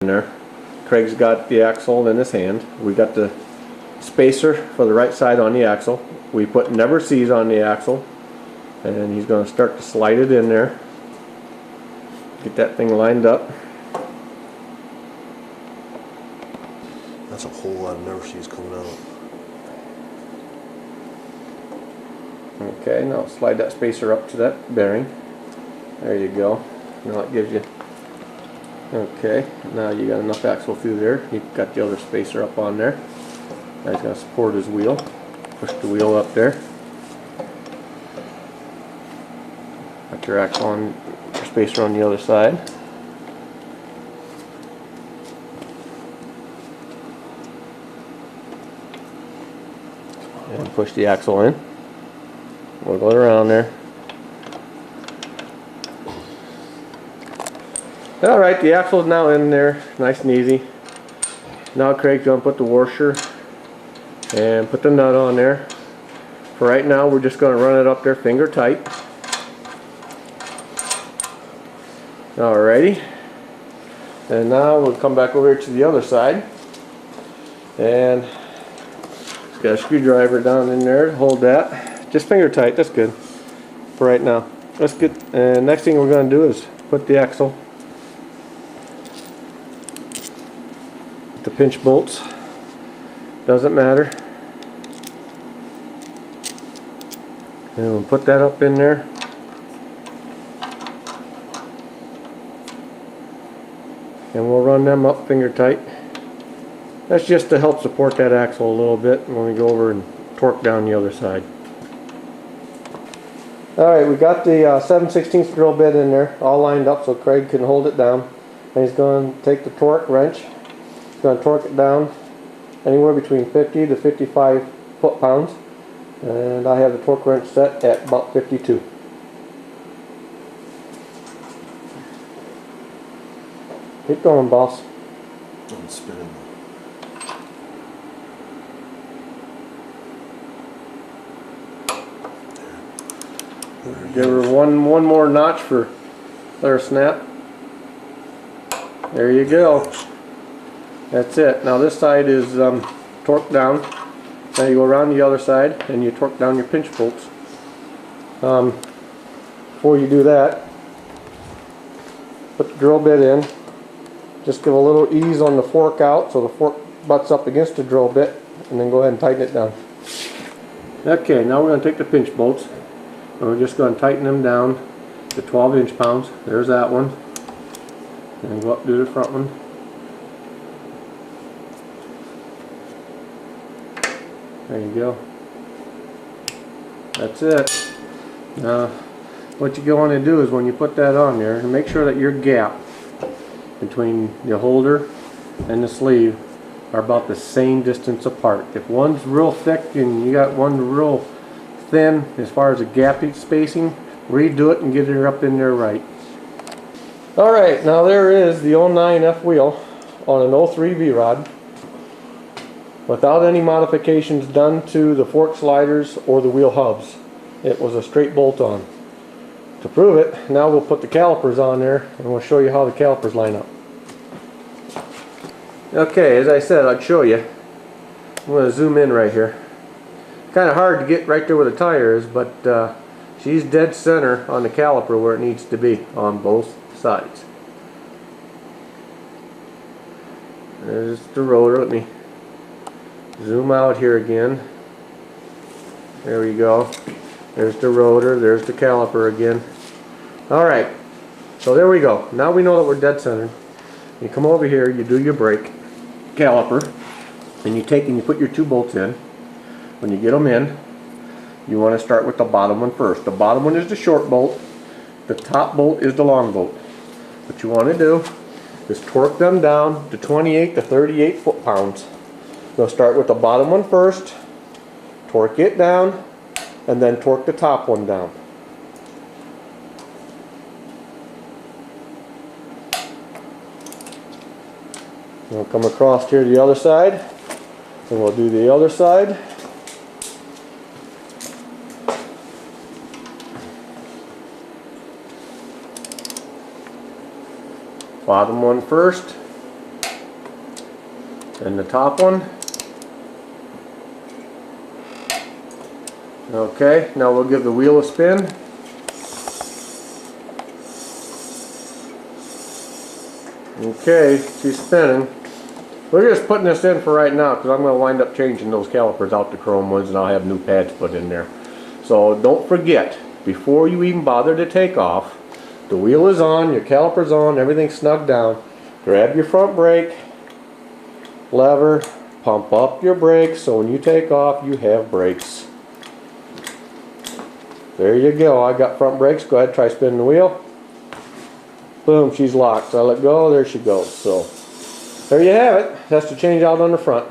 there. Craig's got the axle in his hand. We got the spacer for the right side on the axle. We put never sees on the axle, and he's going to start to slide it in there. Get that thing lined up. That's a whole lot of never sees coming out. Okay, now slide that spacer up to that bearing. There you go. Now it gives you. Okay, now you got enough axle through there. You've got the other spacer up on there. Now he's going to support his wheel. Push the wheel up there. Got your axle on, your spacer on the other side. And push the axle in. Wiggle it around there. Alright, the axle is now in there, nice and easy. Now Craig's going to put the washer and put the nut on there. For right now, we're just going to run it up there finger tight. Alrighty. And now we'll come back over here to the other side. And got a screwdriver down in there to hold that. Just finger tight, that's good for right now. That's good. And next thing we're going to do is put the axle, the pinch bolts, doesn't matter. And we'll put that up in there. And we'll run them up finger tight. That's just to help support that axle a little bit when we go over and torque down the other side. Alright, we got the 7/16 drill bit in there all lined up so Craig can hold it down. And he's going to take the torque wrench. He's going to torque it down anywhere between 50 to 55 foot-pounds. And I have the torque wrench set at about 52. Keep going, boss. I'm spinning. Give her one more notch for let her snap. There you go. That's it. Now this side is torqued down. Now you go around the other side and you torque down your pinch bolts. Before you do that, put the drill bit in. Just give a little ease on the fork out so the fork butts up against the drill bit, and then go ahead and tighten it down. Okay, now we're going to take the pinch bolts and we're just going to tighten them down to 12 inch-pounds. There's that one. And go up to the front one. There you go. That's it. Now, what you want to do is when you put that on there, make sure that your gap between the holder and the sleeve are about the same distance apart. If one's real thick and you got one real thin as far as the gap spacing, redo it and get it up in there right. Alright, now there is the 09F wheel on an 03 V-Rod without any modifications done to the fork sliders or the wheel hubs. It was a straight bolt on. To prove it, now we'll put the calipers on there and we'll show you how the calipers line up. Okay, as I said, I'd show you. I'm going to zoom in right here. Kind of hard to get right there where the tire is, but she's dead center on the caliper where it needs to be on both sides. There's the rotor. Let me zoom out here again. There we go. There's the rotor. There's the caliper again. Alright, so there we go. Now we know that we're dead centered. You come over here, you do your brake caliper, and you take and you put your two bolts in. When you get them in, you want to start with the bottom one first. The bottom one is the short bolt. The top bolt is the long bolt. What you want to do is torque them down to 28 to 38 foot-pounds. You'll start with the bottom one first, torque it down, and then torque the top one down. We'll come across here to the other side, and we'll do the other side. Bottom one first, And the top one. Okay, now we'll give the wheel a spin. Okay, she's spinning. We're just putting this in for right now because I'm going to wind up changing those calipers out to chrome ones and I'll have new pads put in there. So don't forget, before you even bother to take off, the wheel is on, your caliper's on, everything's snugged down. Grab your front brake lever, pump up your brakes so when you take off you have brakes. There you go, I got front brakes. Go ahead, try spinning the wheel. Boom, she's locked. So I let go, there she goes. So there you have it. That's the change out on the front.